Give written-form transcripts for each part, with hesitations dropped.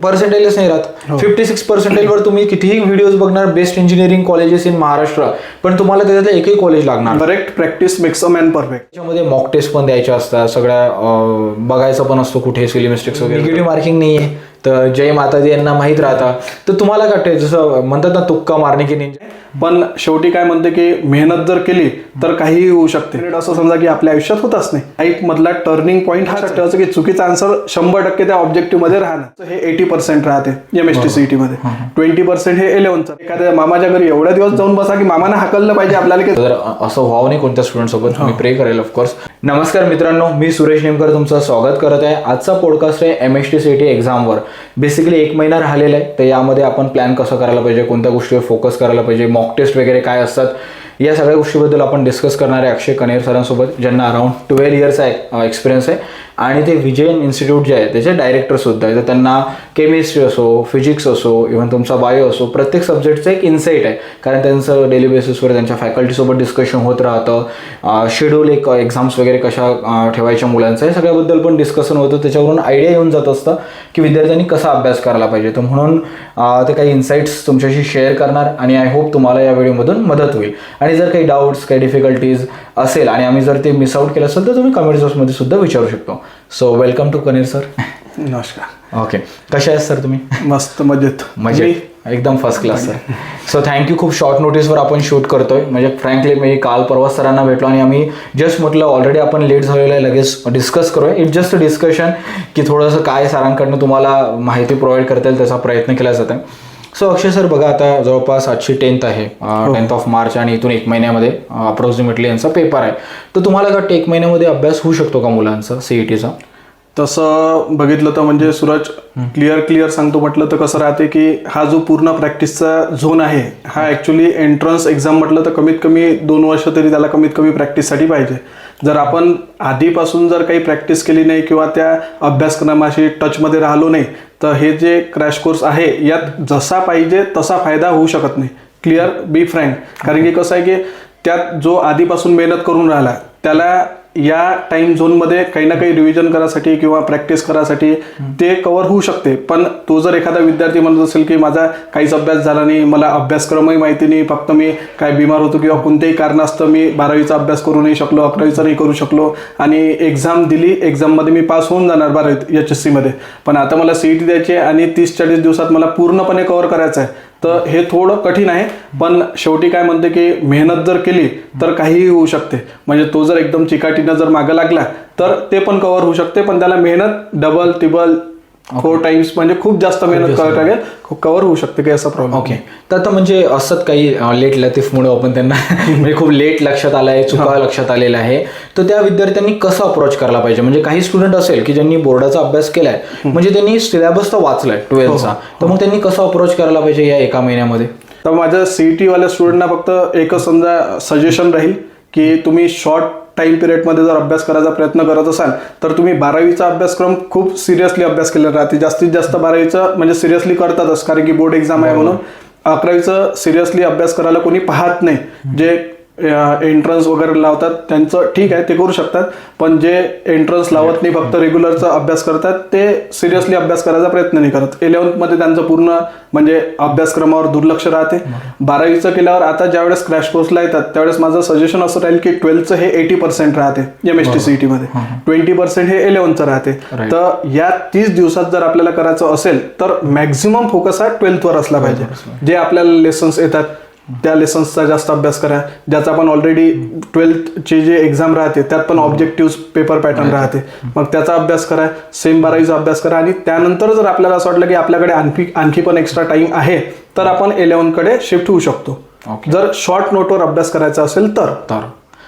पर्सेंटेजच नाही राहत. 56% तुम्ही कितीही व्हिडिओज बघणार, best engineering colleges in Maharashtra, पण तुम्हाला त्याच्यातलं एकही कॉलेज लागणार. Correct practice makes a man perfect. त्याच्यामध्ये मॉक टेस्ट पण द्यायच्या असतात, सगळ्या बघायचं पण असतो कुठे सिली मिस्टेक्स वगैरे. निगेटिव्ह मार्किंग नाही आहे, तर जय माताजी यांना माहीत राहता. तर तुम्हाला काय वाटतं, जसं म्हणतात ना तुक्का मारणे की निंजा, पण शेवटी काय म्हणते की मेहनत जर केली तर काहीही होऊ शकते. असं समजा की आपल्या आयुष्यात होतच नाही. लाईफ मधला टर्निंग पॉईंट हा ठेवायचा की चुकीचा आन्सर 100% त्या ऑब्जेक्टिव्ह मध्ये राहणार. हे 80% राहते MST CET मध्ये, 20% हे 11चं. एखाद्या मामाच्या घरी एवढ्या दिवस जाऊन बसा की मामाने हाकललं पाहिजे आपल्याला की जर असं व्हावं नाही कोणत्या स्टुडंट सोबत, मी प्रे करेल ऑफकोर्स. नमस्कार मित्रांनो, मी सुरेश नेमकर तुमचं स्वागत करत आहे. आजचा पॉडकास्ट आहे MST CET एक्झामवर. बेसिकली 1 महिना राहिलेला आहे, तर यामध्ये आपण प्लॅन कसं करायला पाहिजे, कोणत्या गोष्टीवर फोकस करायला पाहिजे, मॉक टेस्ट वगैरे काय असतात, या सगळ्या गोष्टीबद्दल आपण डिस्कस करणार आहे अक्षय कनेर सरांसोबत, ज्यांना अराउंड 12 इयर्सचा एक्सपिरियन्स आहे आणि ते विजयन इन्स्टिट्यूट जे आहे त्याचे डायरेक्टर सुद्धा आहे. तर त्यांना केमिस्ट्री असो, फिजिक्स असो, इव्हन तुमचा बायो असो, प्रत्येक सब्जेक्टचं एक इन्साईट आहे. कारण त्यांचं डेली बेसिसवर त्यांच्या फॅकल्टीसोबत डिस्कशन होत राहतं. शेड्यूल एक एक्झाम्स वगैरे कशा ठेवायच्या मुलांचं, हे सगळ्याबद्दल पण डिस्कशन होतं. त्याच्यावरून आयडिया येऊन जात असतं की विद्यार्थ्यांनी कसा अभ्यास करायला पाहिजे. तर म्हणून ते काही इन्साईट्स तुमच्याशी शेअर करणार आणि आय होप तुम्हाला या व्हिडिओमधून मदत होईल. आणि जर काही डाऊट्स, काही डिफिकल्टीज असेल आणि आम्ही जर ते मिस आउट केलं असेल तर तुम्ही कमेंट बॉक्समध्ये सुद्धा विचारू शकतो. सो वेलकम टू कनेर सर. नमस्कार. ओके, कसे आहेत सर तुम्ही? मस्त मजेत. एकदम first class sir. So thank you. खूप शॉर्ट नोटीसवर आपण शूट करतोय. म्हणजे फ्रँकली मी काल परवा सरांना भेटलो आणि आम्ही जस्ट म्हटलं ऑलरेडी आपण लेट झालेलं आहे, लगेच डिस्कस करूया. इट जस्ट अ डिस्कशन की थोडंसं काय सरांकडनं तुम्हाला माहिती प्रोव्हाइड करता येईल त्याचा प्रयत्न केला जात आहे. सो अक्षय सर, बघा आता जवळपास आजची 10th आहे, 10th ऑफ मार्च, आणि इथून 1 महिन्यामध्ये अप्रॉक्सिमेटली यांचा पेपर आहे. तर तुम्हाला का 1 महिन्यामध्ये अभ्यास होऊ शकतो का मुलांचा CETचा? तसं बघितलं तर म्हणजे सूरज क्लिअर सांगतो म्हटलं तर कसं राहते की हा जो पूर्ण प्रॅक्टिसचा झोन आहे हा ऍक्च्युली एंट्रन्स एक्झाम म्हटलं तर कमीत कमी 2 वर्ष तरी त्याला कमीत कमी प्रॅक्टिससाठी पाहिजे. जर आपण आधीपासून जर काही प्रॅक्टिस केली नाही किंवा त्या अभ्यासक्रमाशी टचमध्ये राहिलो नाही तर हे जे क्रॅश कोर्स आहे यात जसा पाहिजे तसा फायदा होऊ शकत नाही. Clear, be frank. कारण की कसं आहे की त्यात जो आधीपासून मेहनत करून राहिला त्याला या टाइम झोनमध्ये काही ना काही रिव्हिजन करायसाठी किंवा प्रॅक्टिस करायसाठी ते कव्हर होऊ शकते. पण तो जर एखादा विद्यार्थी म्हणत असेल की माझा काहीच अभ्यास झाला नाही, मला अभ्यासक्रमही माहिती नाही, फक्त मी काय बिमार होतो किंवा कोणत्याही कारणास्तव मी 12वीचा अभ्यास करू नाही शकलो, 11वीचा नाही करू शकलो आणि एक्झाम दिली, एक्झाममध्ये मी पास होऊन जाणार 12वी HSC मध्ये, पण आता मला CET द्यायची आहे आणि 30-40 दिवसात मला पूर्णपणे कव्हर करायचं आहे, तर हे थोडं कठीण आहे. पण शेवटी काय म्हणते की मेहनत जर केली तर काहीही होऊ शकते. म्हणजे तो जर एकदम चिकाटीनं जर मागं लागला तर ते पण कव्हर होऊ शकते, पण त्याला मेहनत डबल, ट्रिबल, 4 टाइम्स म्हणजे खूप जास्त मेहनत करावी लागेल, कव्हर होऊ शकते काही असा प्रॉब्लेम. ओके. तर आता म्हणजे असंच काही लेट लतीफमुळे आपण त्यांना म्हणजे खूप लेट लक्षात आलं आहे, चुका लक्षात आलेला आहे, तर त्या विद्यार्थ्यांनी कसं अप्रोच करायला पाहिजे? म्हणजे काही स्टुडंट असेल की ज्यांनी बोर्डाचा अभ्यास केलाय, म्हणजे त्यांनी सिलेबस तर वाचलाय 12चा, तर मग त्यांनी कसं अप्रोच करायला पाहिजे या 1 महिन्यामध्ये? तर माझ्या CET वाल्या स्टुडंटना फक्त एकच समजा सजेशन राहील की तुम्ही शॉर्ट टाइम पिरियडमध्ये जर अभ्यास करायचा प्रयत्न करत असाल तर तुम्ही 12वीचा अभ्यासक्रम खूप सिरियसली अभ्यास केला राहते. जास्तीत जास्त 12वीचं म्हणजे सिरियसली करतातच, कारण की बोर्ड एक्झाम आहे म्हणून. 11वीचं सिरियसली अभ्यास करायला कोणी पाहत नाही. जे एंट्रन्स वगैरे लावतात त्यांचं ठीक आहे, ते करू शकतात, पण जे एंट्रन्स लावत नाही, फक्त रेग्युलरचा अभ्यास करतात, ते सिरियसली अभ्यास करायचा प्रयत्न नाही करत. 11th मध्ये त्यांचं पूर्ण म्हणजे अभ्यासक्रमावर दुर्लक्ष राहते. 12वीचं केल्यावर आता ज्यावेळेस क्रॅश कोर्सला येतात त्यावेळेस माझं सजेशन असं राहील की 12चं हे 80% राहते MST CET मध्ये, 20% हे 11चं राहते. तर या 30 दिवसात जर आपल्याला करायचं असेल तर मॅक्झिमम फोकस हा 12th वर असला पाहिजे. जे आपल्याला लेसन्स येतात त्या लेसन्सचा जास्त अभ्यास करा. ज्याचा आपण ऑलरेडी 12thची जे एक्झाम राहते त्यात पण ऑब्जेक्टिव्ह पेपर पॅटर्न राहते, मग त्याचा अभ्यास करा. सेम 12वीचा अभ्यास करा आणि त्यानंतर जर आपल्याला असं वाटलं की आपल्याकडे आणखी पण एक्स्ट्रा टाइम आहे तर आपण 11 कडे शिफ्ट होऊ शकतो, जर शॉर्ट नोटवर अभ्यास करायचा असेल तर.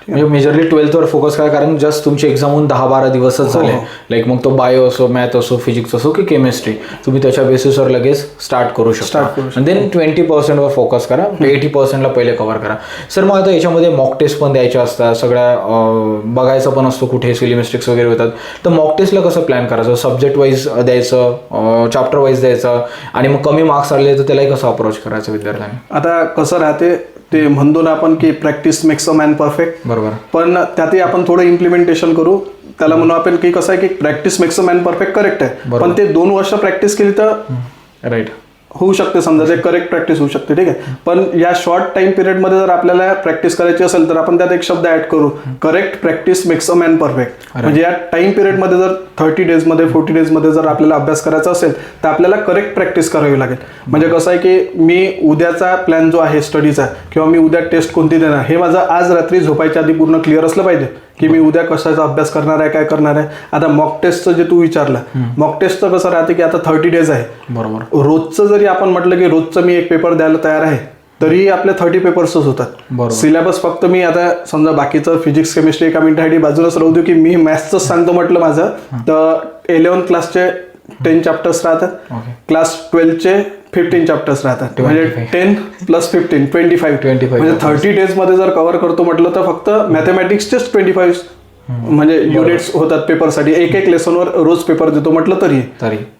म्हणजे मेजरली 12th वर फोकस करा, कारण जस्ट तुमचे एक्झाम होऊन 10-12 दिवसच झाले. लाईक मग तो बायो असो, मॅथ असो, फिजिक्स असो की केमिस्ट्री, तुम्ही त्याच्या बेसिसवर लगेच स्टार्ट करू शकता. आणि देन 20% वर फोकस करा, 80%ला पहिले कव्हर करा. सर मग आता याच्यामध्ये मॉक टेस्ट पण द्यायच्या असतात, सगळ्या बघायचं पण असतो कुठे सिली मिस्टेक्स वगैरे होतात. तर मॉक टेस्टला कसं प्लॅन करायचं? सब्जेक्ट वाईज द्यायचं, चॅप्टर वाईज द्यायचं, आणि मग कमी मार्क्स आले तर त्यालाही कसं अप्रोच करायचं विद्यार्थ्यांनी? आता कसं राहते ते म्हणतो ना आपण की practice makes a man perfect, बरोबर, पण त्यातही आपण थोडं इम्प्लिमेंटेशन करू. त्याला म्हणू आपण की कसं आहे की practice makes a man perfect correct आहे, पण ते 2 वर्ष प्रॅक्टिस केली तर राईट होऊ शकते, समजा ते करेक्ट प्रॅक्टिस होऊ शकते, ठीक आहे. पण या शॉर्ट टाइम पिरियडमध्ये जर आपल्याला प्रॅक्टिस करायची असेल तर आपण त्यात एक शब्द ऍड करू, correct practice makes a man perfect. म्हणजे या टाइम पिरियडमध्ये जर 30 डेजमध्ये 40 डेजमध्ये जर आपल्याला अभ्यास करायचा असेल तर आपल्याला करेक्ट प्रॅक्टिस करावी लागेल. म्हणजे कसं आहे की मी उद्याचा प्लॅन जो आहे स्टडीचा किंवा मी उद्या टेस्ट कोणती देणार हे माझं आज रात्री झोपायच्या आधी पूर्ण क्लिअर असलं पाहिजे की मी उद्या कशाचा अभ्यास करणार आहे, काय करणार आहे. आता मॉक टेस्टचं जे तू विचारलं, मॉक टेस्टचं कसं राहते की आता 30 डेज आहे, बरोबर. रोजचं जरी आपण म्हटलं की रोजचं मी एक पेपर द्यायला तयार आहे तरी आपले 30 पेपर्सच होतात. सिलेबस फक्त मी आता समजा बाकीचं फिजिक्स केमिस्ट्री एका मिनिटासाठी बाजूलाच राहू देऊ की मी मॅथ्सच सांगतो म्हटलं माझं, तर 11th क्लासचे 10 चॅप्टर्स राहतात, क्लास 12चे 15 चॅप्टर्स राहतात, म्हणजे 10 + 15 25 म्हणजे 30 डेज मध्ये जर कव्हर करतो म्हटलं तर फक्त मॅथमॅटिक्सचेच 25 म्हणजे युनिट्स होतात पेपरसाठी. एक लेसनवर रोज पेपर देतो म्हटलं तरी.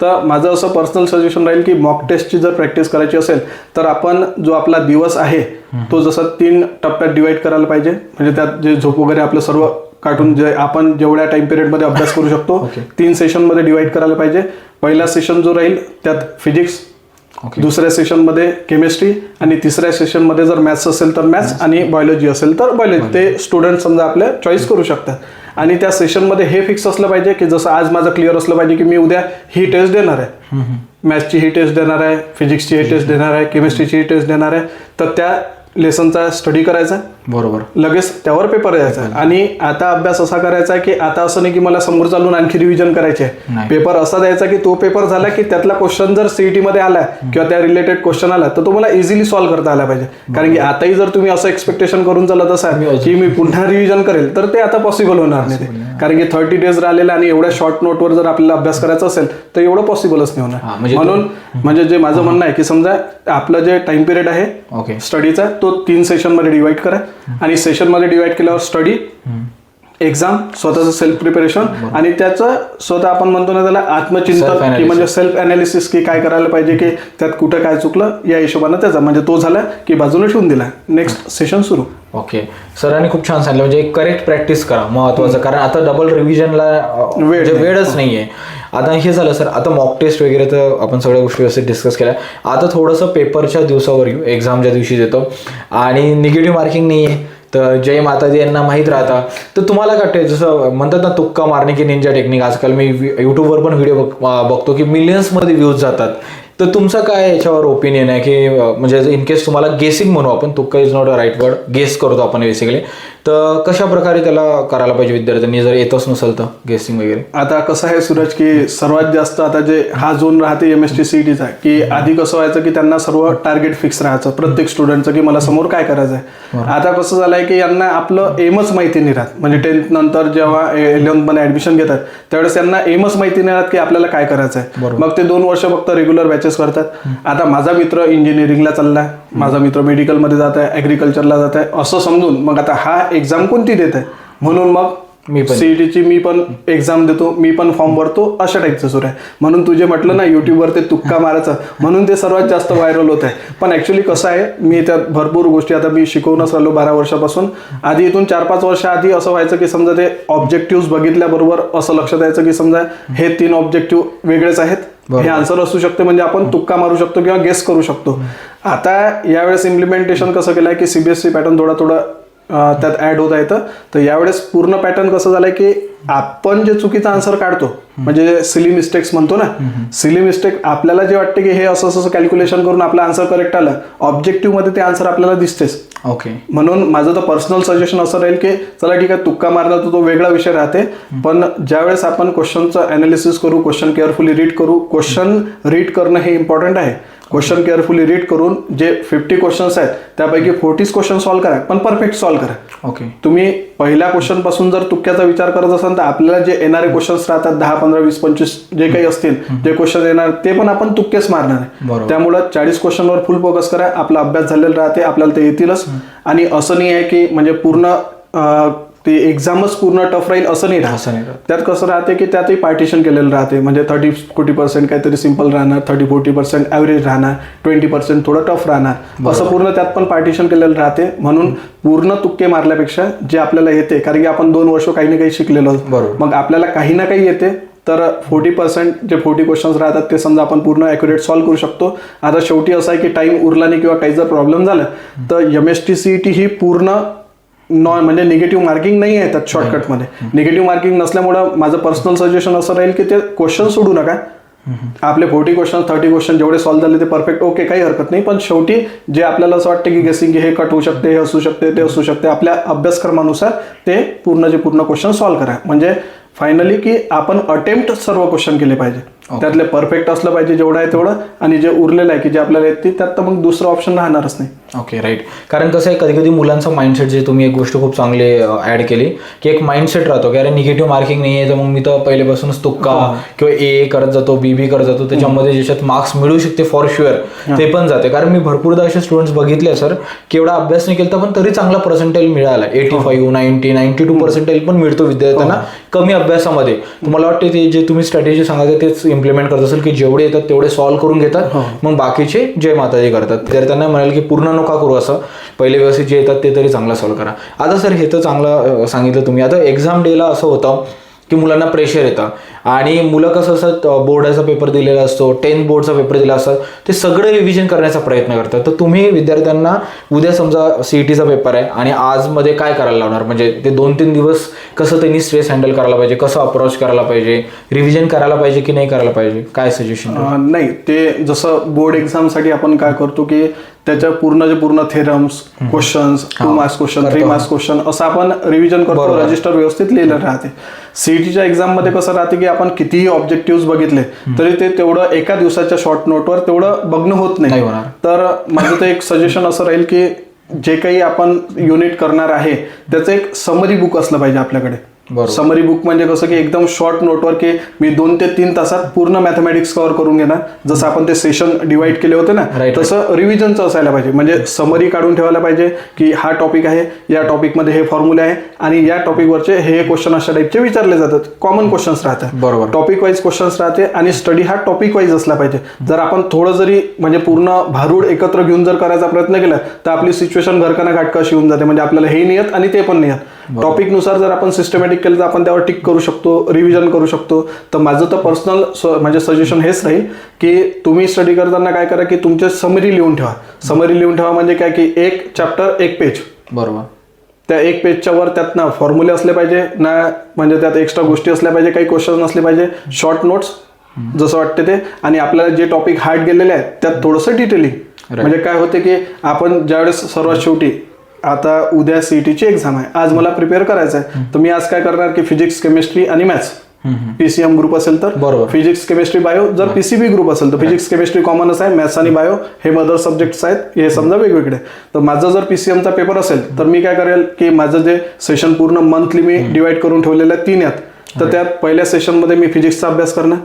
तर माझं असं पर्सनल सजेशन राहील की मॉक टेस्टची जर प्रॅक्टिस करायची असेल तर आपण जो आपला दिवस आहे तो जसा 3 टप्प्यात डिवाइड करायला पाहिजे. म्हणजे त्यात जे झोप वगैरे आपलं सर्व काढून जे आपण जेवढ्या टाइम पिरियडमध्ये अभ्यास करू शकतो 3 सेशनमध्ये डिवाइड करायला पाहिजे. पहिला सेशन जो राहील त्यात फिजिक्स, दुसऱ्या सेशनमध्ये केमिस्ट्री आणि तिसऱ्या सेशनमध्ये जर मॅथ्स असेल तर मॅथ्स आणि बायोलॉजी असेल तर बायोलॉजी. ते स्टुडंट समजा आपल्या चॉईस करू शकतात. आणि त्या सेशनमध्ये हे फिक्स असलं पाहिजे की जसं आज माझं क्लिअर असलं पाहिजे की मी उद्या ही टेस्ट देणार आहे, मॅथ्सची ही टेस्ट देणार आहे, फिजिक्सची ही टेस्ट देणार आहे, केमिस्ट्रीची ही टेस्ट देणार आहे, तर त्या लेसनचा स्टडी करायचा, बरोबर, लगेच त्यावर पेपर द्यायचा. आणि आता अभ्यास असा करायचा की आता असं नाही की मला समोर चालून आणखी रिव्हिजन करायचे आहे. पेपर असा द्यायचा की तो पेपर झाला की त्यातला क्वेश्चन जर सीईटी मध्ये आला किंवा त्या रिलेटेड क्वेश्चन आला तर तो मला इझिली सॉल्व्ह करता आला पाहिजे. कारण की आताही जर तुम्ही असं एक्सपेक्टेशन करून चालत असाल की मी पुन्हा रिव्हिजन करेल तर ते आता पॉसिबल होणार नाही. कारण की 30 डेज राहिलेले आणि एवढ्या शॉर्ट नोटवर जर आपल्याला अभ्यास करायचा असेल तर एवढं पॉसिबलच नाही होणार. म्हणून म्हणजे जे माझं म्हणणं आहे की समजा आपलं जे टाइम पिरियड आहे स्टडीचा तो 3 सेशन मध्ये डिवाइड करा. आणि सेशन मध्ये डिवाइड केल्यावर स्टडी, एक्झाम, स्वतःचं सेल्फ प्रिपरेशन आणि त्याचं स्वतः आपण म्हणतो ना त्याला आत्मचिंतन की म्हणजे सेल्फ अनालिसिस की काय करायला पाहिजे की त्यात कुठं काय चुकलं या हिशोबाने त्याचा म्हणजे तो झाला की बाजूने ठेवून दिला, नेक्स्ट सेशन सुरू. ओके, सरांनी खूप छान सांगितलं. म्हणजे करेक्ट प्रॅक्टिस करा महत्वाचं, कारण आता डबल रिव्हिजनला वेळच नाहीये. आता हे झालं सर, आता मॉक टेस्ट वगैरे तर आपण सगळ्या गोष्टी व्यवस्थित डिस्कस केल्या. आता थोडंसं पेपरच्या दिवसावर येऊ, एक्झामच्या दिवशी देतो आणि निगेटिव्ह मार्किंग नाही आहे तर जय माताजी यांना माहीत राहता. तर तुम्हाला काय वाटतं, जसं म्हणतात ना तुक्का मारणे की निंजा टेक्निक, आजकाल मी युट्यूबवर पण व्हिडिओ बघतो की मिलियन्समध्ये व्ह्यूज जातात. तर तुमचं काय याच्यावर ओपिनियन आहे की म्हणजे इन केस तुम्हाला गेसिंग म्हणू आपण, तुक्का is not a right word, guess करतो आपण बेसिकली, तर कशा प्रकारे त्याला करायला पाहिजे विद्यार्थ्यांनी जर येतच नसेल तर गेसिंग वगैरे? आता कसं आहे सूरज की सर्वात जास्त आता जे हा झोन राहते MST CETचा की आधी कसं व्हायचं की त्यांना सर्व टार्गेट फिक्स राहायचं प्रत्येक स्टुडंटचं की मला समोर काय करायचं आहे. आता कसं झालंय की यांना आपलं एमच माहिती नाही राहत. म्हणजे 10th नंतर जेव्हा 11th मध्ये ऍडमिशन घेतात त्यावेळेस त्यांना एमच माहिती नाही राहत की आपल्याला काय करायचं आहे. मग ते 2 वर्ष फक्त रेग्युलर बॅचेस करतात. आता माझा मित्र इंजिनिअरिंगला चाललाय, माझा मित्र मेडिकलमध्ये जात आहे, ऍग्रिकल्चरला जात आहे असं समजून मग आता हा एक्झाम कोणती देत आहे म्हणून मग सीईटीची मी पण एक्झाम देतो, मी पण फॉर्म भरतो, अशा टाईपचं सुरू आहे. म्हणून तुझे म्हटलं ना युट्यूबवर ते तुक्का मारायचं म्हणून ते सर्वात जास्त व्हायरल होत आहे. पण ऍक्च्युली कसं आहे मी त्यात भरपूर गोष्टी आता मी शिकवूनच राहिलो 12 वर्षापासून. आधी इथून 4-5 वर्ष आधी असं व्हायचं की समजा ते ऑब्जेक्टिव्ह बघितल्याबरोबर असं लक्षात यायचं की समजा हे 3 ऑब्जेक्टिव्ह वेगळेच आहेत, हे आन्सर असू शकते म्हणजे आपण तुक्का मारू शकतो किंवा गेस करू शकतो. आता यावेळेस इम्प्लिमेंटेशन कसं केलंय की CBSE पॅटर्न थोडा त्यात ऍड होत आहे. तर यावेळेस पूर्ण पॅटर्न कसं झालंय की आपण जे चुकीचा आन्सर काढतो म्हणजे सिली मिस्टेक्स म्हणतो ना, सिली मिस्टेक आपल्याला जे वाटते की हे असं कॅल्क्युलेशन करून आपला आन्सर करेक्ट आलं, ऑब्जेक्टिव्ह मध्ये ते आन्सर आपल्याला दिसतेच. ओके, म्हणून माझं तर पर्सनल सजेशन असं राहील की चला ठीक आहे तुक्का मारला तर तो वेगळा विषय राहते, पण ज्यावेळेस आपण क्वेश्चनचं अनालिसिस करू, क्वेश्चन केअरफुली रीड करू, क्वेश्चन रीड करणं हे इम्पॉर्टंट आहे. क्वेश्चन केअरफुली रीड करून जे 50 क्वेश्चन्स आहेत त्यापैकी 40 क्वेश्चन सॉल्व्ह करा, पण परफेक्ट सॉल्व्ह करा. ओके, तुम्ही पहिल्या क्वेश्चन पासून जर तुक्क्याचा विचार करत असाल तर आपल्याला जे येणारे क्वेश्चन्स राहतात 10, 15, 20, 25 जे काही असतील जे क्वेश्चन येणार ते पण आपण तुक्केच मारणार आहे. त्यामुळं 40 क्वेश्चनवर फुल फोकस करा. आपला अभ्यास झालेला राहते, आपल्याला ते येतीलच. आणि असं नाही आहे की म्हणजे पूर्ण ती एक्झामच पूर्ण टफ राहील असं नाही राहत. त्यात कसं राहते की त्यातही पार्टिशन केलेलं राहते. म्हणजे 30-40% काहीतरी सिम्पल राहणार, 30-40% ॲव्हरेज राहणार, 20% थोडं टफ राहणार, असं पूर्ण त्यात पण पार्टिशन केलेलं राहते. म्हणून पूर्ण तुक्के मारल्यापेक्षा जे आपल्याला येते, कारण की आपण 2 वर्ष काही ना काही शिकलेलो, मग आपल्याला काही ना काही येते, तर 40% जे 40 क्वेश्चन्स राहतात ते समजा आपण पूर्ण ॲक्युरेट सॉल्व्ह करू शकतो. आता शेवटी असं आहे की टाइम उरला नाही किंवा काही जर प्रॉब्लेम झाला तर MST CET ही पूर्ण म्हणजे निगेटिव्ह मार्किंग नाही आहे त्यात. शॉर्टकटमध्ये निगेटिव्ह मार्किंग नसल्यामुळं माझं पर्सनल सजेशन असं राहील की ते क्वेश्चन सोडू नका. आपले 40 क्वेश्चन 30 क्वेश्चन जेवढे सॉल्व्ह झाले ते परफेक्ट, ओके, काही हरकत नाही. पण शेवटी जे आपल्याला असं वाटतं की गेसिंग हे कट होऊ शकते, हे असू शकते, ते असू शकते, आपल्या अभ्यासक्रमानुसार ते पूर्ण क्वेश्चन सॉल्व्ह करा. म्हणजे फायनली की आपण अटेम्प्ट सर्व क्वेश्चन केले पाहिजे. त्यातले परफेक्ट असलं पाहिजे जेवढं आहे तेवढं, आणि जे उरलेलं आहे की जे आपल्याला येते त्यात तर मग दुसरं ऑप्शन राहणारच नाही. Okay, right. कारण कसं आहे, कधी कधी मुलांचा माइंडसेट, जे तुम्ही एक गोष्ट खूप चांगली ऍड केली की एक माइंडसेट राहतो की अरे निगेटिव्ह मार्किंग नाही आहे तर मग मी तर पहिल्यापासूनच तुक्का किंवा ए करत जातो, बी करत जातो, त्याच्यामध्ये ज्याच्यात मार्क्स मिळू शकते फॉर शुअर ते पण जाते. कारण मी भरपूरदा असे स्टुडंट्स बघितले सर की एवढा अभ्यास नाही केला पण तरी चांगला पर्सेंटेज मिळाला, 85, 90, 92% पण मिळतो विद्यार्थ्यांना कमी अभ्यासामध्ये. तुम्हाला वाटते ते जे तुम्ही स्ट्रॅटेजी सांगायचं तेच इम्प्लिमेंट करत असेल की जेवढे येतात तेवढे सॉल्व्ह करून घेतात, मग बाकीचे जय माताजी करतात. तर त्यांना म्हणाल की पूर्ण नका करू असं, पहिले व्यवस्थित जे येतात ते तरी चांगला सॉल्व्ह करा. आता सर हे तर चांगलं सांगितलं तुम्ही. आता एक्झाम डेला असं होतं की मुलांना प्रेशर येतं आणि मुलं कसं असं बोर्डाचा पेपर दिलेला असतो, 10th बोर्डचा पेपर दिला असतात, ते सगळं रिव्हिजन करण्याचा प्रयत्न करतात. तर तुम्ही विद्यार्थ्यांना उद्या समजा CETचा पेपर आहे आणि आजमध्ये काय करायला लावणार? म्हणजे ते 2-3 दिवस कसं त्यांनी स्ट्रेस हँडल करायला पाहिजे, कसं अप्रोच करायला पाहिजे, रिव्हिजन करायला पाहिजे की नाही करायला पाहिजे, काय सजेशन? नाही, ते जसं बोर्ड एक्झामसाठी आपण काय करतो की त्याच्या पूर्ण theorems, questions, 2 marks question, 3 marks question असं आपण रिव्हिजन करतो, रजिस्टर व्यवस्थित लिहिलं राहते. CETच्या एक्झाममध्ये कसं राहते की आपण कितीही ऑब्जेक्टिव्ह बघितले तरी ते तेवढं एका दिवसाच्या शॉर्ट नोटवर तेवढं बघणं होत नाही. तर माझं तर एक सजेशन असं राहील की जे काही आपण युनिट करणार आहे त्याचं एक समरी बुक असलं पाहिजे आपल्याकडे. समरी बुक म्हणजे कसं की एकदम शॉर्ट नोटवर की मी 2 ते 3 तासात पूर्ण मॅथमॅटिक्स कव्हर करून घेणार. जसं आपण ते सेशन डिवाइड केले होते ना, तसं रिव्हिजनचं असायला पाहिजे. म्हणजे समरी काढून ठेवायला पाहिजे की हा टॉपिक आहे, या टॉपिकमध्ये हे फॉर्म्युले आहे आणि या टॉपिकवरचे हे क्वेश्चन अशा टाईपचे विचारले जातात. कॉमन क्वेश्चन्स राहतात, बरोबर, टॉपिक वाईज क्वेश्चन्स राहते आणि स्टडी हा टॉपिक वाईज असला पाहिजे. जर आपण थोडं जरी म्हणजे पूर्ण भारूड एकत्र घेऊन जर करायचा प्रयत्न केला तर आपली सिच्युएशन घरकाना घाटका अशी होऊन जाते. म्हणजे आपल्याला हे नाही येत आणि ते पण नाही येत. टॉपिकनुसार जर आपण सिस्टमॅटिक केलं तर आपण त्यावर टिक करू शकतो, रिव्हिजन करू शकतो. तर माझं तर पर्सनल म्हणजे सजेशन हेच राहील की तुम्ही स्टडी करताना काय करा की तुमचे समरी लिहून ठेवा. समरी लिहून ठेवा म्हणजे काय की एक चॅप्टर 1 पेज, बरोबर, त्या 1 पेजच्या वर त्यात ना फॉर्म्युले असले पाहिजे ना, म्हणजे त्यात एक्स्ट्रा गोष्टी असल्या पाहिजे, काही क्वेश्चन असले पाहिजे, शॉर्ट नोट्स जसं वाटते ते, आणि आपल्याला जे टॉपिक हार्ड गेलेले आहेत त्यात थोडंसं डिटेलिंग. म्हणजे काय होते की आपण ज्यावेळेस सर्वात शेवटी आता उद्या CETची एक्झाम आहे, आज मला प्रिपेअर करायचं आहे, तर मी आज काय करणार की फिजिक्स, केमिस्ट्री आणि मॅथ्स, PCM ग्रुप असेल तर बरोबर, फिजिक्स, केमिस्ट्री, बायो. जर PCB ग्रुप असेल तर फिजिक्स, केमिस्ट्री कॉमनच आहे, मॅथ्स आणि बायो हे मदर सब्जेक्ट्स आहेत, हे समजा वेगवेगळे. तर माझा जर PCMचा पेपर असेल तर मी काय करेल की माझं जे सेशन पूर्ण मंथली मी डिवाइड करून ठेवलेलं आहे 3 यात, तर त्यात पहिल्या सेशनमध्ये मी फिजिक्सचा अभ्यास करणार,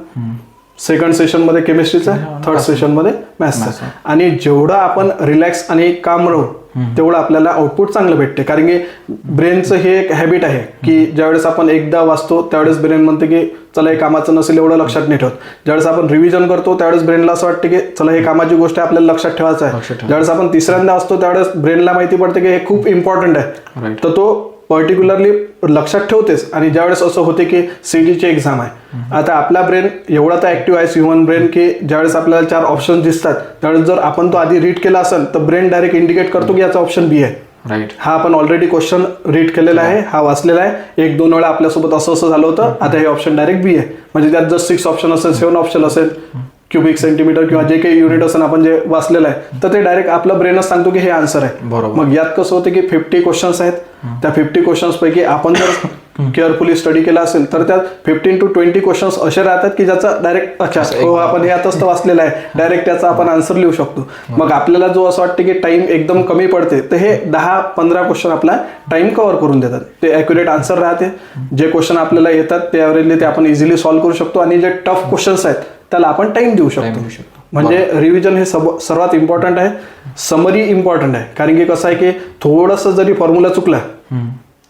सेकंड सेशनमध्ये केमिस्ट्रीचा, थर्ड सेशनमध्ये मॅथ्सचा. आणि जेवढं आपण रिलॅक्स आणि काम राहू तेवढं आपल्याला आउटपुट चांगलं भेटते. कारण की ब्रेनचं हे एक हॅबिट आहे की ज्यावेळेस आपण एकदा वाचतो त्यावेळेस ब्रेन म्हणते की चला हे कामाचं नसेल, एवढं लक्षात नाही ठेवत. ज्यावेळेस आपण रिव्हिजन करतो त्यावेळेस ब्रेनला असं वाटतं की चला हे कामाची गोष्ट आहे, आपल्याला लक्षात ठेवायचं आहे. ज्यावेळेस आपण तिसऱ्यांदा असतो त्यावेळेस ब्रेनला माहिती पडते की हे खूप इम्पॉर्टंट आहे, तर तो पर्टिक्युलरली लक्षात ठेवतेच. आणि ज्यावेळेस असं होते की CETची एक्झाम आहे, आता आपला ब्रेन एवढा तर ऍक्टिव्ह आहे, ह्युमन ब्रेन, की ज्यावेळेस आपल्याला 4 ऑप्शन दिसतात त्यावेळेस जर आपण तो आधी रीड केला असेल तर ब्रेन डायरेक्ट इंडिकेट करतो की याचा ऑप्शन B आहे. राईट, हा आपण ऑलरेडी क्वेश्चन रीड केलेला आहे, हा वाचलेला आहे, 1-2 वेळा आपल्यासोबत असं झालं होतं, आता हे ऑप्शन डायरेक्ट B आहे. म्हणजे त्यात जर 6 ऑप्शन असेल, 7 ऑप्शन असेल, क्युबिक सेंटीमीटर किंवा जे काही युनिट असेल आपण जे वाचलेलं आहे, तर ते डायरेक्ट आपलं ब्रेनच सांगतो की हे आन्सर आहे. मग यात कसं होतं की 50 क्वेश्चन्स आहेत, त्या 50 क्वेश्चन्स पैकी आपण जर केअरफुली स्टडी केला असेल तर त्यात 15 to 20 क्वेश्चन्स असे राहतात की ज्याचा डायरेक्ट अच्छा हो आपण यातच तर वाचलेला आहे, डायरेक्ट त्याचा आपण आन्सर लिहू शकतो. मग आपल्याला जो असं वाटतं की टाइम एकदम कमी पडते, तर हे 10-15 क्वेश्चन आपला टाइम कव्हर करून देतात. ते ॲक्युरेट आन्सर राहते. जे क्वेश्चन आपल्याला येतात ते ॲव्हरेजली ते आपण इझिली सॉल्व्ह करू शकतो, आणि जे टफ क्वेश्चन्स आहेत त्याला आपण टाइम देऊ शकतो. म्हणजे रिव्हिजन हे सर्वात इम्पॉर्टंट आहे. समरी इम्पॉर्टंट आहे, कारण की कसं आहे की थोडंसं जरी फॉर्म्युला चुकला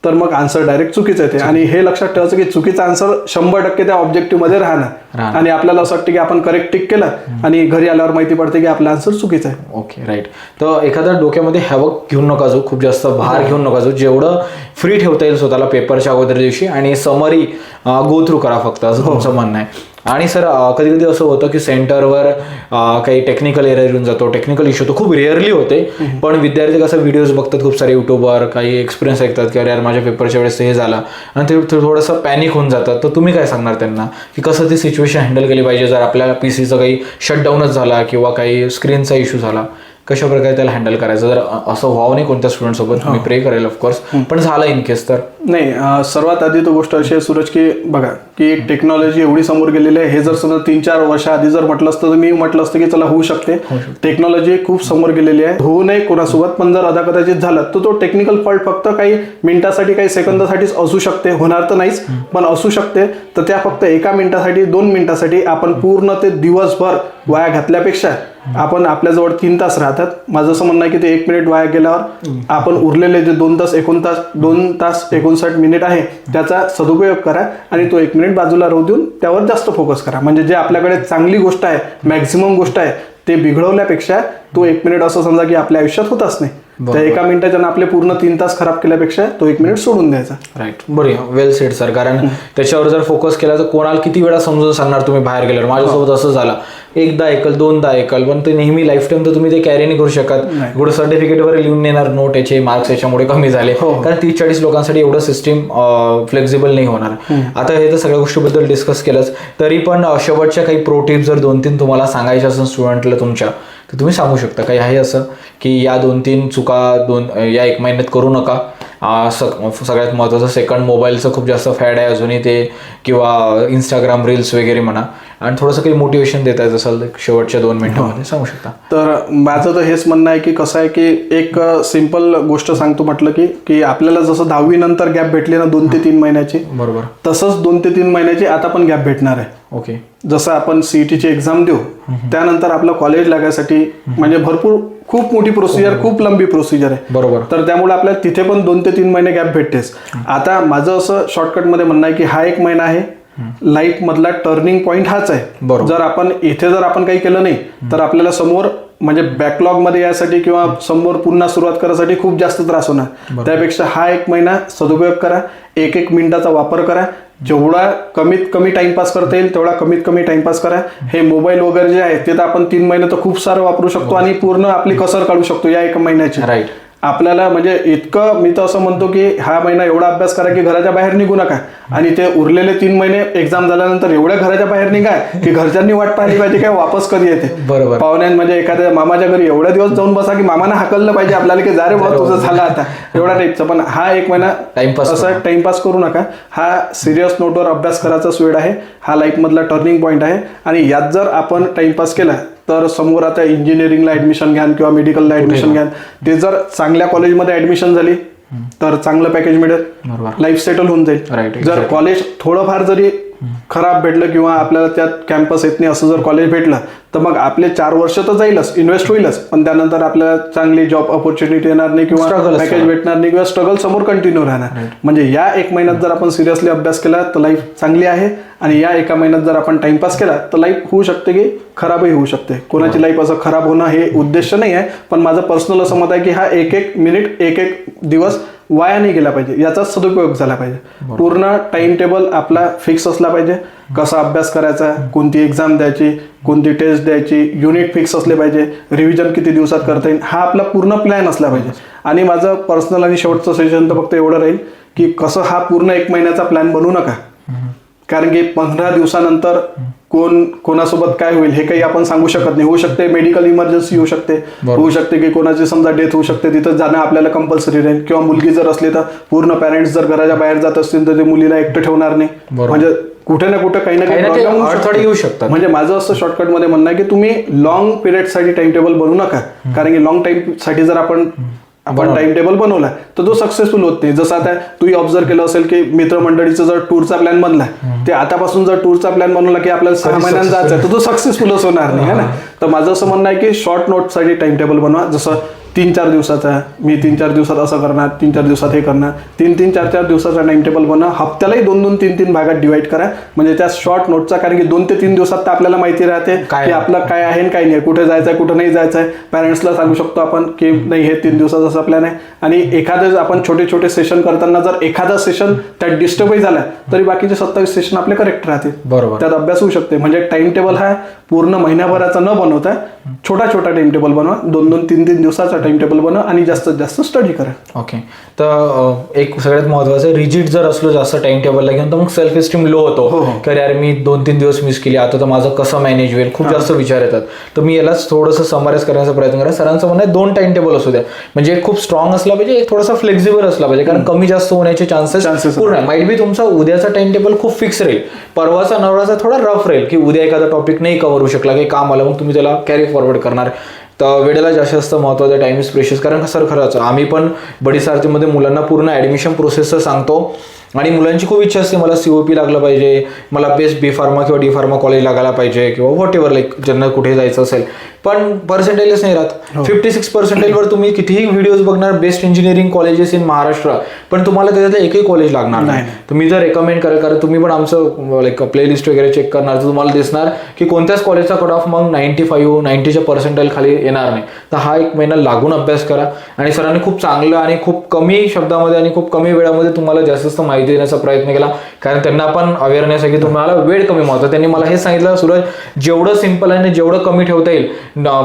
तर मग आन्सर डायरेक्ट चुकीचं येते. आणि हे लक्षात ठेवायचं की चुकीचा आन्सर 100% त्या ऑब्जेक्टिव्ह मध्ये राहणार आणि आपल्याला असं वाटतं की आपण करेक्ट टिक केलं आणि घरी आल्यावर माहिती पडते की आपला आन्सर चुकीचा आहे. Okay right. तर एखाद्या डोक्यामध्ये हॅवक घेऊन नका जाऊ, खूप जास्त भार घेऊन नका जाऊ, जेवढं फ्री ठेवता येईल स्वतःला पेपरच्या अगोदर दिवशी आणि समरी गो थ्रू करा फक्त, असं तुमचं म्हणणं आहे. आणि सर कधी कधी असं होतं की सेंटरवर काही टेक्निकल एरर येऊन जातो, टेक्निकल इश्यू तो खूप रेअरली होते, पण विद्यार्थी कसं व्हिडिओज बघतात खूप सारे युट्यूबवर, काही एक्सपिरियन्स ऐकतात की अरे यार माझ्या पेपरच्या वेळेस हे झालं आणि ते थोडंसं पॅनिक होऊन जातात. तर तुम्ही काय सांगणार त्यांना की कसं ती सिच्युएशन हँडल केली पाहिजे जर आपल्याला पीसीचं काही शटडाऊनच झाला किंवा काही स्क्रीनचा इश्यू झाला, कशा प्रकारे त्याला हँडल करायचं? जर असं व्हावं नाही कोणत्या स्टुडंटसोबत, मी प्रे करेल ऑफकोर्स, पण झालं इन केस तर? नाही, सर्वात आधी तो गोष्ट अशी आहे सूरज की बघा की टेक्नॉलॉजी एवढी समोर गेलेली आहे. हे जर समजा 3-4 वर्ष आधी जर म्हटलं असतं तर मी म्हटलं असतं की चला होऊ शकते. टेक्नॉलॉजी खूप समोर गेलेली आहे, होऊ नये कोणासोबत, पण जर अदा कदाचित झालं तर तो टेक्निकल फॉल्ट फक्त काही मिनिटासाठी काही सेकंदासाठीच असू शकते, होणार तर नाहीच पण असू शकते. तर त्या फक्त 1 मिनिटासाठी 2 मिनिटासाठी आपण पूर्ण ते दिवसभर वाया घातल्यापेक्षा आपण आपल्याजवळ 3 तास राहतात. माझं असं म्हणणं आहे की ते 1 मिनिट वाया गेल्यावर आपण उरलेले जे 2 तास 59 मिनिट आहे त्याचा सदुपयोग करा आणि तो 1 मिनिट बाजूला राहू देऊन त्यावर जास्त फोकस करा. म्हणजे जे आपल्याकडे चांगली गोष्ट आहे, मॅक्झिमम गोष्ट आहे, ते बिघडवल्यापेक्षा तो 1 मिनिट असं समजा की आपल्या आयुष्यात होताच नाही. त्या 1 मिनिटाच्यानं आपले पूर्ण 3 तास खराब केल्यापेक्षा तो 1 मिनिट सोडून द्यायचा. राईट, बढिया, वेल सेड सर. कारण त्याच्यावर जर फोकस केला तर कोणाला किती वेळा समजून सांगणार तुम्ही बाहेर गेल्यावर, माझ्यासोबत असं झालं, एकदा ऐकल 2दा ऐकल, पण ते नेहमी लाईफ टाईम तर तुम्ही ते कॅरी नाही करू शकत. पुढे सर्टिफिकेटवर लिहून येणार नोट, याचे मार्क्स याच्यामुळे कमी झाले, कारण 30-40 लोकांसाठी एवढं सिस्टीम फ्लेक्झिबल नाही होणार. आता हे तर सगळ्या गोष्टीबद्दल डिस्कस केलंच, तरी पण शेवटच्या काही प्रो टिप्स जर 2-3 तुम्हाला सांगायच्या असेल स्टुडंटला तुमच्या, तर तुम्ही सांगू शकता. काही आहे असं की या 2-3 चुका या 1 महिन्यात करू नका? सगळ्यात महत्त्वाचं सेकंड, मोबाईलचं खूप जास्त फॅड आहे अजूनही ते, किंवा इंस्टाग्राम रील्स वगैरे म्हणा, आणि थोडंसं काही मोटिवेशन देता येत असेल शेवटच्या 2 मिनिटांमध्ये सांगू शकता? तर माझं तर हेच म्हणणं आहे की कसं आहे की एक सिंपल गोष्ट सांगतो म्हटलं की आपल्याला जसं 10वी नंतर गॅप भेटली ना 2 ते 3 महिन्याची, बरोबर, तसंच 2 ते 3 महिन्याची आता पण गॅप भेटणार आहे. ओके. जसं आपण सीईटीची एक्झाम देऊ त्यानंतर आपलं कॉलेज लागायसाठी म्हणजे खूप मोठी प्रोसिजर, खूप लंबी प्रोसिजर आहे, बरोबर. तर त्यामुळे आपल्याला तिथे पण 2 ते 3 महिने गॅप भेटतेच. आता माझं असं शॉर्टकटमध्ये म्हणणं आहे की हा 1 महिना आहे लाईफ मधला टर्निंग पॉईंट हाच आहे. जर आपण काही केलं नाही तर आपल्याला समोर म्हणजे बॅकलॉग मध्ये यासाठी किंवा समोर पुन्हा सुरुवात करायसाठी खूप जास्त त्रास होणार. त्यापेक्षा हा 1 महिना सदुपयोग करा, 1 मिनिटाचा वापर करा, जेवढा कमीत कमी टाइमपास करता येईल तेवढा कमीत कमी टाइमपास करा. हे मोबाईल वगैरे जे आहे ते तर आपण 3 महिने तर खूप सारं वापरू शकतो आणि पूर्ण आपली कसर काढू शकतो या 1 महिन्याची. राईट. आपल्याला म्हणजे इतकं, मी तर असं म्हणतो की हा महिना एवढा अभ्यास करा की घराच्या बाहेर निघू नका, आणि ते उरलेले 3 महिने एक्झाम झाल्यानंतर एवढ्या घराच्या बाहेर निघा की घरच्यांनी वाट पाहिली पाहिजे काय वापस कधी येते. बरोबर. पाहुण्यां म्हणजे एखाद्या मामाच्या घरी एवढ्या दिवस जाऊन बसा की मामानं हाकललं पाहिजे आपल्याला की जा रे भाऊ तुझं झालं आता, एवढा टाईपचा. पण हा 1 महिना असं टाइमपास करू नका. हा सिरियस नोटवर अभ्यास करायचाच वेळ आहे, हा लाईफ मधला टर्निंग पॉईंट आहे. आणि यात जर आपण टाइमपास केला तर समोर आता इंजिनिअरिंगला ऍडमिशन घ्या किंवा मेडिकलला ऍडमिशन घ्या, ते जर चांगल्या कॉलेजमध्ये ऍडमिशन झाली तर चांगलं पॅकेज मिळेल, लाईफ सेटल होऊन जाईल. जर कॉलेज थोडंफार जरी खराब भेटलं किंवा आपल्याला त्यात कॅम्पस येत नाही असं जर कॉलेज भेटलं तर मग आपले 4 वर्ष तर जाईलच, इन्व्हेस्ट होईलच, पण त्यानंतर आपल्याला चांगली जॉब ऑपॉर्च्युनिटी येणार नाही किंवा पॅकेज भेटणार नाही किंवा स्ट्रगल समोर कंटिन्यू राहणार. म्हणजे या 1 महिन्यात जर आपण सिरियसली अभ्यास केला तर लाईफ चांगली आहे, आणि या 1 महिन्यात जर आपण टाइमपास केला तर लाईफ होऊ शकते की खराबही होऊ शकते. कोणाची लाईफ असं खराब होणं हे उद्देश नाही आहे, पण माझं पर्सनल असं मत आहे की हा 1-1 मिनिट 1-1 दिवस वाया नाही गेला पाहिजे, याचा सदुपयोग झाला पाहिजे. पूर्ण टाइम टेबल आपला फिक्स असला पाहिजे, कसा अभ्यास करायचा, कोणती एक्झाम द्यायची, कोणती टेस्ट द्यायची, युनिट फिक्स असले पाहिजे, रिव्हिजन किती दिवसात करता येईल, हा आपला पूर्ण प्लॅन असला पाहिजे. आणि माझं पर्सनल आणि शेवटचं सजेशन तर फक्त एवढं राहील की कसं हा पूर्ण 1 महिन्याचा प्लॅन बनवू नका, कारण की 15 दिवसानंतर कोणासोबत काय होईल हे काही आपण सांगू शकत नाही. होऊ शकते मेडिकल इमर्जन्सी होऊ शकते, होऊ शकते की कोणाची समजा डेथ होऊ शकते, तिथं जाणं आपल्याला कंपल्सरी राहील. किंवा मुलगी जर असली तर पूर्ण पॅरेंट्स जर घराच्या बाहेर जात असतील तर ते मुलीला एकटं ठेवणार नाही. म्हणजे कुठे ना कुठे काही ना काही प्रॉब्लेम येऊ शकतात. म्हणजे माझं असं शॉर्टकट मध्ये म्हणणं आहे की तुम्ही लॉंग पिरियड साठी टाइम टेबल बनवू नका, कारण की लॉंग टाइम साठी जर आपण टाइम टेबल बनवला तर तो सक्सेसफुल होत नाही. जसं आता तूही ऑब्झर्व केलं असेल की मित्रमंडळीचा जर टूरचा प्लॅन बनला, ते आतापासून जर टूरचा प्लॅन बनवला की आपल्याला 6 महिन्यांनी जायचं तर तो सक्सेसफुलच होणार नाही, है ना. तर माझं असं म्हणणं आहे की शॉर्ट नोटसाठी टाइम टेबल बनवा. जसं 3-4 दिवसाचा आहे, मी 3-4 दिवसात असं करणार, 3-4 दिवसात हे करणार, 3-3, 4-4 दिवसाचा टाइम टेबल बनवा. हप्त्यालाही 2-2, 3-3 भागात डिवाइड करा. म्हणजे त्या शॉर्ट नोटचा, कारण की 2 ते 3 दिवसात तर आपल्याला माहिती राहते की आपलं काय आहे आणि काय नाही, कुठे जायचं आहे, कुठं नाही जायचं आहे. पॅरेंट्सला सांगू शकतो आपण की नाही हे 3 दिवसाचा असा प्लॅन आहे. आणि एखादं आपण छोटे छोटे सेशन करताना जर एखादा सेशन त्यात डिस्टर्बही झाला तरी बाकीचे 27 सेशन आपले करेक्ट राहतील. बरोबर. त्यात अभ्यास होऊ शकते. म्हणजे टाइम टेबल हा पूर्ण महिन्याभराचा न बनवता छोटा छोटा टाइम टेबल बनवा. 2-2, 3-3 दिवसाचा टाइम टेबल बनवा आणि जास्तीत जास्त स्टडी करा. ओके. तर एक सगळ्यात महत्वाचं, रिजिट जर असलो जास्त टाइम टेबलला घेऊन तर मग सेल्फ एस्टीम लो होतो. की यार मी 2-3 दिवस मिस केली, आता तर माझं कसं मॅनेज होईल, खूप जास्त विचार येतात. तर मी यालाच थोडंसं समराइज करण्याचा प्रयत्न करा. सरांचं म्हणणं आहे 2 टाइम टेबल असू द्या, म्हणजे खूप स्ट्रॉंग असला पाहिजे, एक थोडासा फ्लेक्झिबल असला पाहिजे, कारण कमी जास्त होण्याचे चान्सेस पूर्ण आहे. माईट बी तुमचा उद्याचा टाइम टेबल खूप फिक्स राहील, परवाचा नवराचा थोडा रफ राहील, की उद्या एखादा टॉपिक नाही कव्हर होऊ शकला, काही काम आलं, मग तुम्ही त्याला कॅरी फॉरवर्ड करणार. तर वेळेला जास्त महत्त्वाचं, टाइम इज प्रेशियस. कारण सर खरंच आम्ही पण बडी सारथीमध्ये मुलांना पूर्ण ॲडमिशन प्रोसेसचं सांगतो आणि मुलांची खूप इच्छा असते मला COP लागलं पाहिजे, मला बेस्ट B फार्मा किंवा D फार्मा कॉलेज लागायला पाहिजे किंवा व्हॉट एव्हर, लाईक ज्यांना कुठे जायचं असेल, पण पर्सेंटेजच नाही राहत. 56% वर तुम्ही व्हिडिओज बघणार best engineering colleges in Maharashtra, पण तुम्हाला त्याच्यातलं एकही कॉलेज लागणार नाही. तुम्ही जर रेकमेंड कराल, कारण तुम्ही पण आमचं लाईक प्लेलिस्ट वगैरे चेक करणार, तर तुम्हाला दिसणार की कोणत्याच कॉलेजचा कट ऑफ मग 95-90च्या पर्सेंटाईल खाली येणार नाही. तर हा 1 महिना लागून अभ्यास करा आणि सरांनी खूप चांगलं आणि खूप कमी शब्दामध्ये आणि खूप कमी वेळामध्ये तुम्हाला जास्त माहिती देण्याचा प्रयत्न केला, कारण त्यांना पण अवेअरनेस आहे की तुम्हाला वेळ कमी महत्त्व. त्यांनी मला हे सांगितलं, सूरज जेवढं सिंपल आहे आणि जेवढं कमी ठेवता येईल,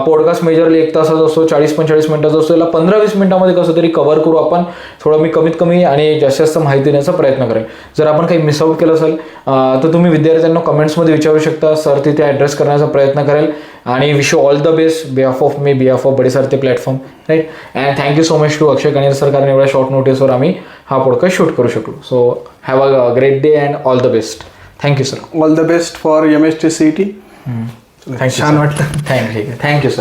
पॉडकास्ट मेजरली 1 तासाचा असतो, 40-45 मिनिटाचा असतो, याला 15-20 मिनिटामध्ये कसं तरी कव्हर करू आपण. थोडं मी कमीत कमी आणि जास्त माहिती देण्याचा प्रयत्न करेन. जर आपण काही मिसआउट केलं असेल तर तुम्ही विद्यार्थ्यांना कमेंट्समध्ये विचारू शकता, सर तिथे ॲड्रेस करण्याचा प्रयत्न करेल. आणि wish you all the best behalf of me, behalf of buddy Sarathi platform, right. And thank you so much to Akshay Kaner sir, कारण एवढ्या शॉर्ट नोटीसवर आम्ही हा पॉडकास्ट शूट करू शकलो. So have a great day and all the best. Thank you sir. All the best for MST CET. Thank you. छान वाटलं. Thank you sir.